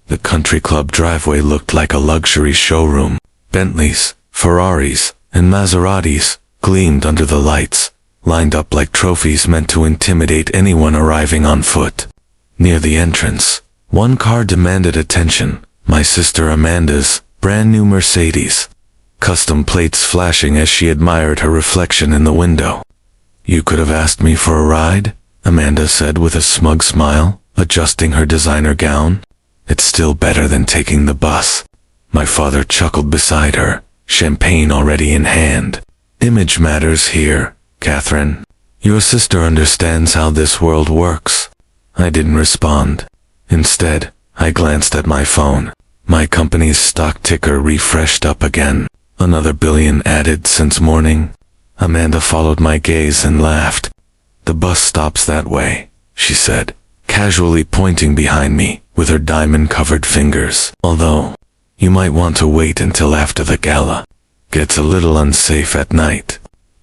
The country club driveway looked like a luxury showroom. Bentleys, Ferraris, and Maseratis gleamed under the lights, lined up like trophies meant to intimidate anyone arriving on foot. Near the entrance, one car demanded attention, my sister Amanda's brand new Mercedes, custom plates flashing as she admired her reflection in the window. "You could have asked me for a ride," Amanda said with a smug smile, adjusting her designer gown. "It's still better than taking the bus." My father chuckled beside her, champagne already in hand. "Image matters here, Catherine. Your sister understands how this world works." I didn't respond. Instead, I glanced at my phone. My company's stock ticker refreshed up again. Another billion added since morning. Amanda followed my gaze and laughed. "The bus stops that way," she said, casually pointing behind me with her diamond-covered fingers. "Although, you might want to wait until after the gala. Gets a little unsafe at night."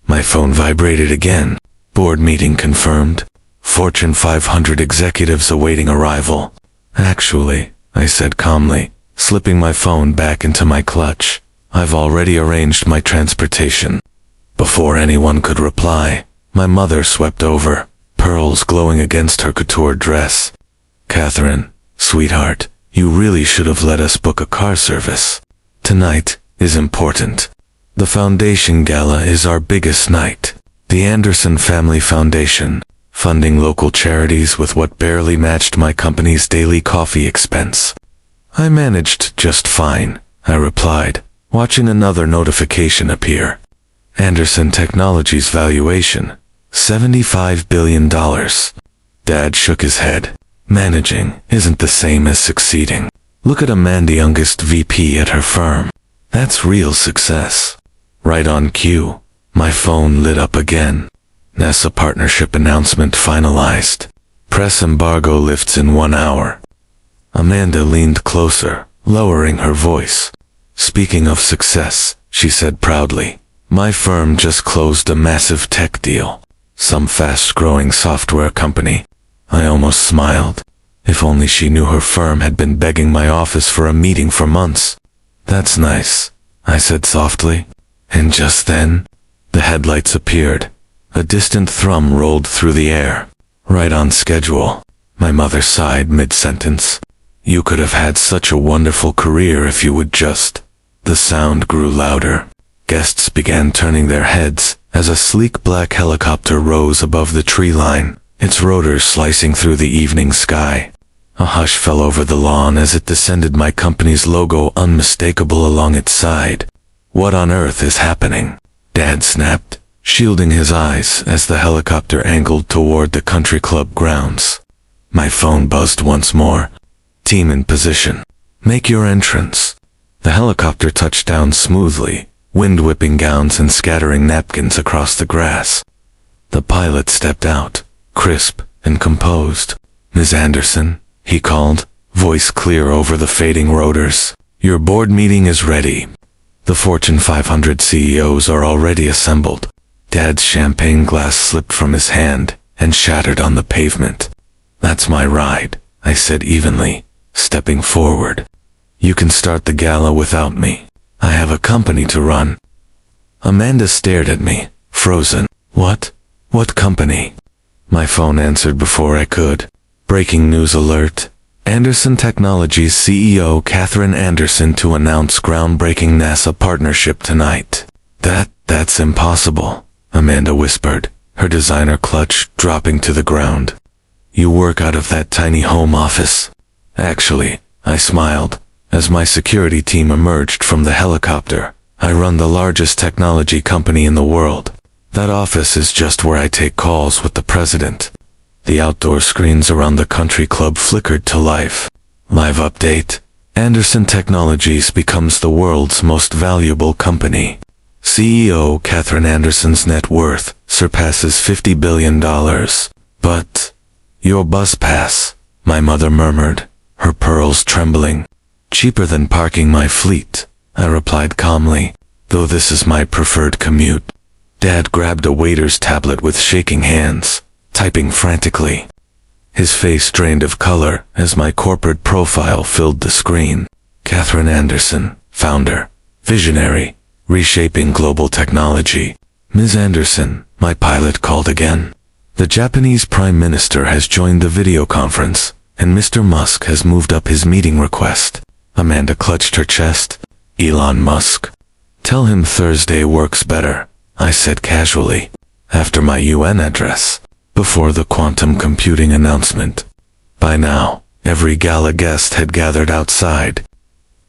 My phone vibrated again. "Board meeting confirmed. Fortune 500 executives awaiting arrival." "Actually," I said calmly, slipping my phone back into my clutch, "I've already arranged my transportation." Before anyone could reply, my mother swept over, pearls glowing against her couture dress. "Catherine, sweetheart, you really should have let us book a car service. Tonight is important. The foundation gala is our biggest night. The Anderson Family Foundation, funding local charities with what barely matched my company's daily coffee expense." "I managed just fine," I replied, watching another notification appear. Anderson Technologies valuation, $75 billion. Dad shook his head. "Managing isn't the same as succeeding. Look at Amanda, youngest VP at her firm. That's real success." Right on cue, my phone lit up again. NASA partnership announcement finalized. Press embargo lifts in 1 hour. Amanda leaned closer, lowering her voice. "Speaking of success," she said proudly, "my firm just closed a massive tech deal. Some fast-growing software company." I almost smiled. If only she knew her firm had been begging my office for a meeting for months. "That's nice," I said softly. And just then, the headlights appeared. A distant thrum rolled through the air. "Right on schedule," my mother sighed mid-sentence. "You could have had such a wonderful career if you would just—" The sound grew louder. Guests began turning their heads as a sleek black helicopter rose above the tree line, its rotors slicing through the evening sky. A hush fell over the lawn as it descended, my company's logo unmistakable along its side. "What on earth is happening?" Dad snapped, shielding his eyes as the helicopter angled toward the country club grounds. My phone buzzed once more. "Team in position. Make your entrance." The helicopter touched down smoothly, wind-whipping gowns and scattering napkins across the grass. The pilot stepped out, crisp and composed. "Ms. Anderson," he called, voice clear over the fading rotors, "your board meeting is ready. The Fortune 500 CEOs are already assembled." Dad's champagne glass slipped from his hand and shattered on the pavement. "That's my ride," I said evenly, stepping forward. "You can start the gala without me. I have a company to run." Amanda stared at me, frozen. "What? What company?" My phone answered before I could. "Breaking news alert. Anderson Technologies CEO Catherine Anderson to announce groundbreaking NASA partnership tonight." That's impossible," Amanda whispered, her designer clutch dropping to the ground. "You work out of that tiny home office." "Actually," I smiled, as my security team emerged from the helicopter, "I run the largest technology company in the world. That office is just where I take calls with the president." The outdoor screens around the country club flickered to life. Live update: Anderson Technologies becomes the world's most valuable company. CEO Catherine Anderson's net worth surpasses $50 billion. "But your bus pass," my mother murmured, her pearls trembling. "Cheaper than parking my fleet," I replied calmly, "though this is my preferred commute." Dad grabbed a waiter's tablet with shaking hands, typing frantically. His face drained of color as my corporate profile filled the screen. Catherine Anderson, founder, visionary, reshaping global technology. Ms. Anderson, my pilot called again. The Japanese Prime Minister has joined the video conference, and Mr. Musk has moved up his meeting request. Amanda clutched her chest. Elon Musk. Tell him Thursday works better, I said casually, after my UN address, before the quantum computing announcement. By now, every gala guest had gathered outside.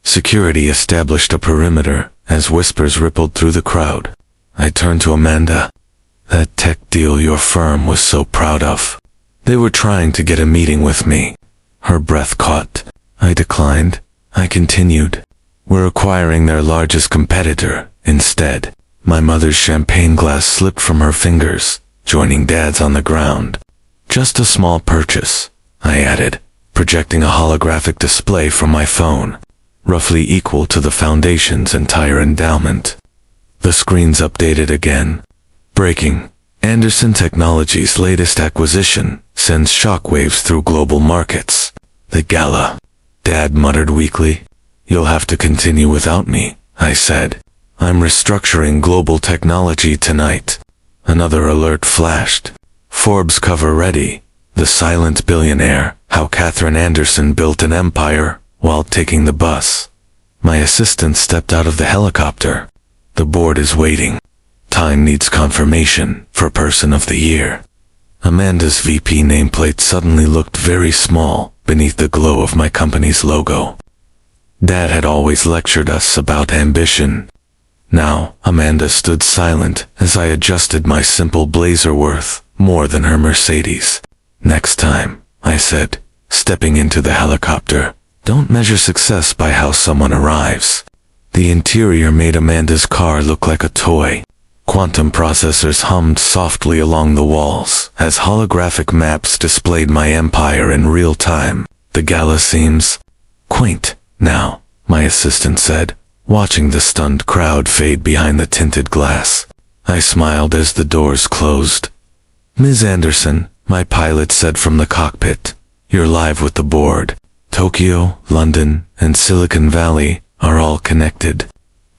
Security established a perimeter as whispers rippled through the crowd. I turned to Amanda. That tech deal your firm was so proud of. They were trying to get a meeting with me. Her breath caught. I declined. I continued. We're acquiring their largest competitor, instead. My mother's champagne glass slipped from her fingers, joining Dad's on the ground. Just a small purchase, I added, projecting a holographic display from my phone, roughly equal to the Foundation's entire endowment. The screens updated again. Breaking. Anderson Technology's latest acquisition sends shockwaves through global markets. The Gala. Dad muttered weakly. You'll have to continue without me, I said. I'm restructuring global technology tonight. Another alert flashed. Forbes cover ready. The silent billionaire, how Catherine Anderson built an empire while taking the bus. My assistant stepped out of the helicopter. The board is waiting. Time needs confirmation for Person of the Year. Amanda's VP nameplate suddenly looked very small beneath the glow of my company's logo. Dad had always lectured us about ambition. Now, Amanda stood silent as I adjusted my simple blazer worth more than her Mercedes. Next time, I said, stepping into the helicopter, don't measure success by how someone arrives. The interior made Amanda's car look like a toy. Quantum processors hummed softly along the walls as holographic maps displayed my empire in real time. The Gala seems quaint now, my assistant said, watching the stunned crowd fade behind the tinted glass. I smiled as the doors closed. Ms. Anderson, my pilot said from the cockpit, you're live with the board. Tokyo, London, and Silicon Valley are all connected.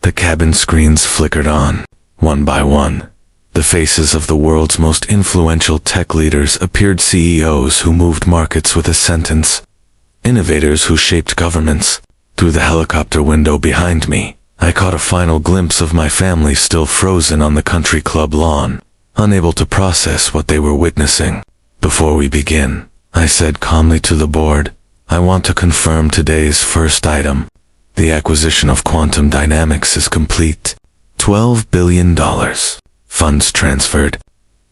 The cabin screens flickered on, one by one. The faces of the world's most influential tech leaders appeared. CEOs who moved markets with a sentence. Innovators who shaped governments. Through the helicopter window behind me, I caught a final glimpse of my family still frozen on the country club lawn, unable to process what they were witnessing. Before we begin, I said calmly to the board, I want to confirm today's first item. The acquisition of Quantum Dynamics is complete. $12 billion. Funds transferred.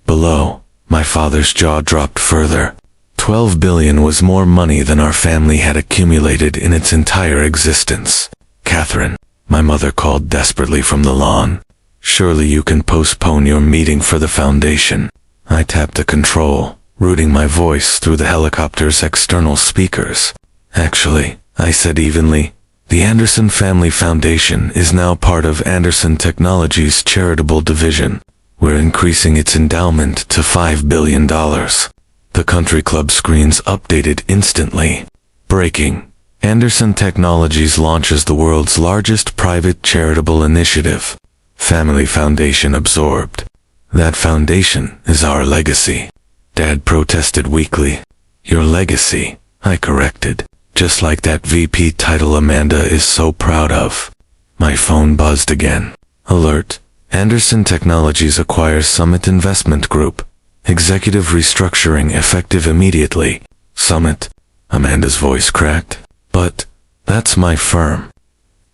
Below, my father's jaw dropped further. $12 billion was more money than our family had accumulated in its entire existence. Catherine, my mother called desperately from the lawn. Surely you can postpone your meeting for the Foundation. I tapped the control, routing my voice through the helicopter's external speakers. Actually, I said evenly, the Anderson Family Foundation is now part of Anderson Technology's charitable division. We're increasing its endowment to $5 billion. The country club screens updated instantly. Breaking. Anderson Technologies launches the world's largest private charitable initiative. Family Foundation absorbed. That foundation is our legacy. Dad protested weakly. Your legacy, I corrected. Just like that VP title Amanda is so proud of. My phone buzzed again. Alert. Anderson Technologies acquires Summit Investment Group. Executive restructuring effective immediately. Summit. Amanda's voice cracked. But, that's my firm.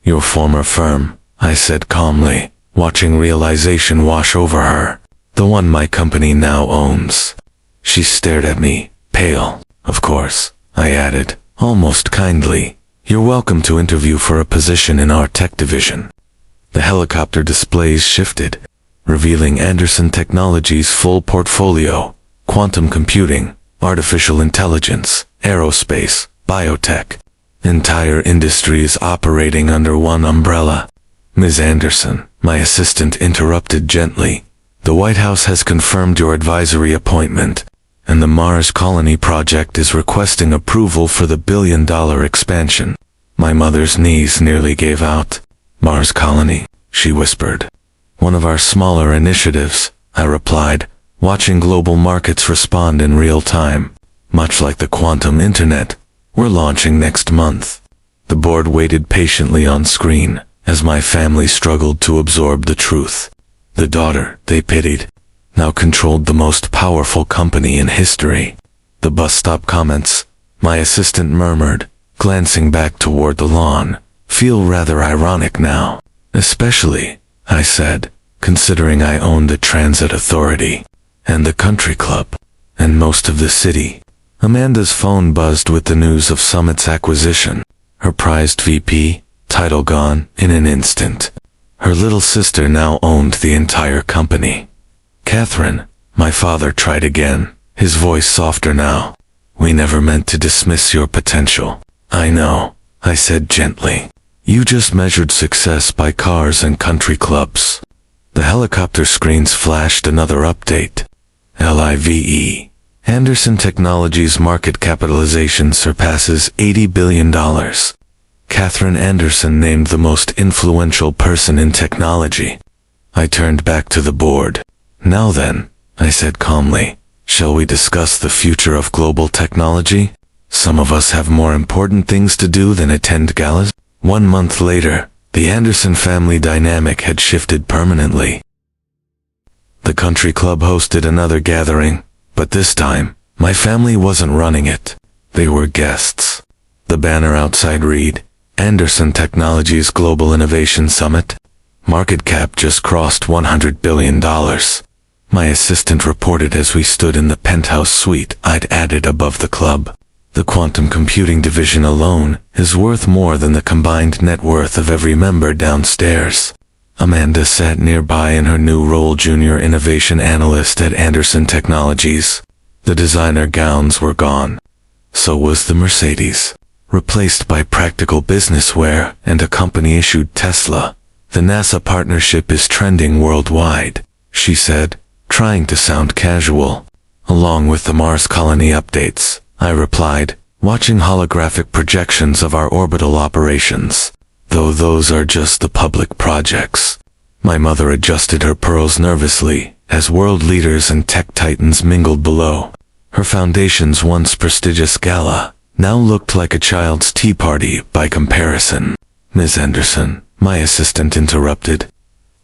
Your former firm, I said calmly, watching realization wash over her. The one my company now owns. She stared at me, pale. Of course, I added, almost kindly. You're welcome to interview for a position in our tech division. The helicopter displays shifted, revealing Anderson Technology's full portfolio: quantum computing, artificial intelligence, aerospace, biotech. Entire industries operating under one umbrella. Ms. Anderson, my assistant interrupted gently. The White House has confirmed your advisory appointment. and the Mars Colony project is requesting approval for the billion-dollar expansion. My mother's knees nearly gave out. Mars Colony, she whispered. One of our smaller initiatives, I replied, watching global markets respond in real time. Much like the quantum internet, we're launching next month. The board waited patiently on screen as my family struggled to absorb the truth. The daughter, they pitied, now controlled the most powerful company in history. The bus stop comments, my assistant murmured, glancing back toward the lawn, feel rather ironic now. Especially, I said, considering I own the transit authority, and the country club, and most of the city. Amanda's phone buzzed with the news of Summit's acquisition. Her prized VP, title gone in an instant. Her little sister now owned the entire company. Catherine, my father tried again, his voice softer now. We never meant to dismiss your potential. I know, I said gently. You just measured success by cars and country clubs. The helicopter screens flashed another update. LIVE. Anderson Technologies' market capitalization surpasses $80 billion. Catherine Anderson named the most influential person in technology. I turned back to the board. Now then, I said calmly, shall we discuss the future of global technology? Some of us have more important things to do than attend galas. 1 month later, the Anderson family dynamic had shifted permanently. The country club hosted another gathering, but this time, my family wasn't running it. They were guests. The banner outside read, Anderson Technologies Global Innovation Summit. Market cap just crossed $100 billion. My assistant reported as we stood in the penthouse suite I'd added above the club. The quantum computing division alone is worth more than the combined net worth of every member downstairs. Amanda sat nearby in her new role, junior innovation analyst at Anderson Technologies. The designer gowns were gone. So was the Mercedes, replaced by practical business wear and a company-issued Tesla. The NASA partnership is trending worldwide, she said, trying to sound casual. Along with the Mars Colony updates, I replied, watching holographic projections of our orbital operations. Though those are just the public projects. My mother adjusted her pearls nervously as world leaders and tech titans mingled below. Her foundation's once prestigious gala now looked like a child's tea party by comparison. Ms. Anderson, my assistant interrupted.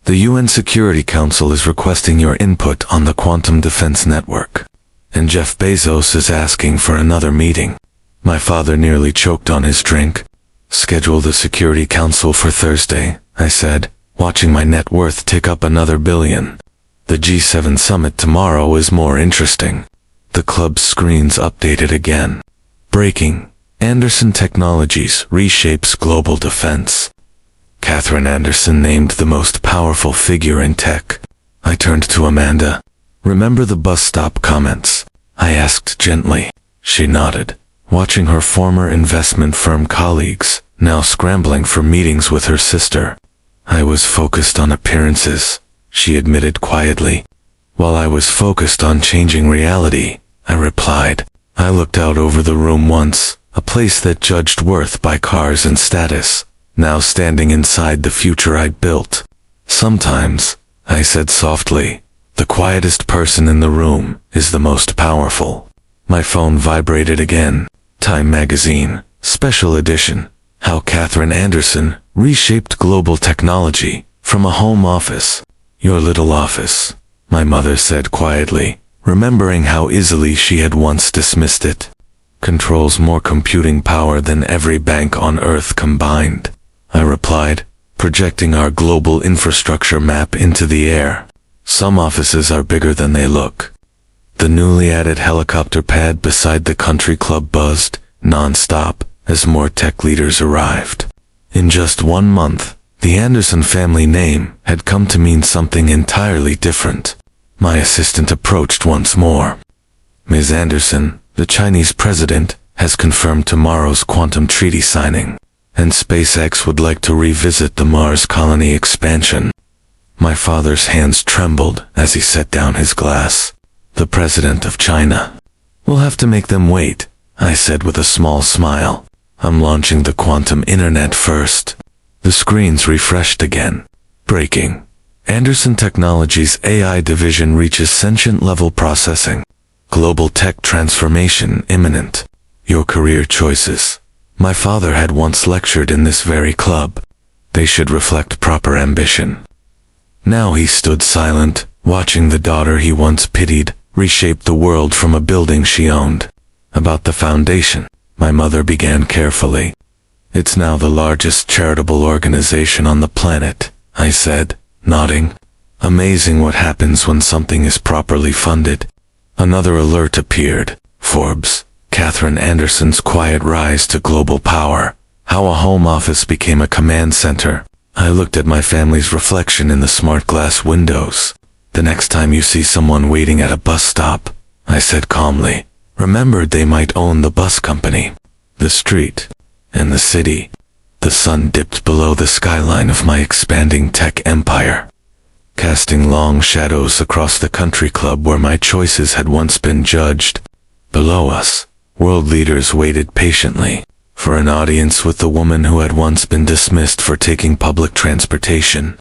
The UN Security Council is requesting your input on the quantum defense network. And Jeff Bezos is asking for another meeting. My father nearly choked on his drink. Schedule the Security Council for Thursday, I said, watching my net worth tick up another billion. The G7 summit tomorrow is more interesting. The club's screens updated again. Breaking. Anderson Technologies reshapes global defense. Catherine Anderson named the most powerful figure in tech. I turned to Amanda. Remember the bus stop comments? I asked gently. She nodded, watching her former investment firm colleagues now scrambling for meetings with her sister. I was focused on appearances, she admitted quietly. While I was focused on changing reality, I replied. I looked out over the room once, a place that judged worth by cars and status, now standing inside the future I'd built. Sometimes, I said softly, the quietest person in the room is the most powerful. My phone vibrated again. Time magazine, special edition. How Catherine Anderson reshaped global technology from a home office. Your little office, my mother said quietly, remembering how easily she had once dismissed it. Controls more computing power than every bank on Earth combined, I replied, projecting our global infrastructure map into the air. Some offices are bigger than they look. The newly added helicopter pad beside the country club buzzed, non-stop, as more tech leaders arrived. In just 1 month, the Anderson family name had come to mean something entirely different. My assistant approached once more. Ms. Anderson, the Chinese president, has confirmed tomorrow's quantum treaty signing, and SpaceX would like to revisit the Mars colony expansion. My father's hands trembled as he set down his glass. The president of China. We'll have to make them wait, I said with a small smile. I'm launching the quantum internet first. The screens refreshed again. Breaking. Anderson Technologies' AI division reaches sentient-level processing. Global tech transformation imminent. Your career choices. My father had once lectured in this very club. They should reflect proper ambition. Now he stood silent, watching the daughter he once pitied reshape the world from a building she owned. About the foundation, my mother began carefully. It's now the largest charitable organization on the planet, I said, nodding. Amazing what happens when something is properly funded. Another alert appeared. Forbes. Catherine Anderson's quiet rise to global power. How a home office became a command center. I looked at my family's reflection in the smart glass windows. The next time you see someone waiting at a bus stop, I said calmly, remember they might own the bus company, the street, and the city. The sun dipped below the skyline of my expanding tech empire, casting long shadows across the country club where my choices had once been judged. Below us, world leaders waited patiently for an audience with the woman who had once been dismissed for taking public transportation.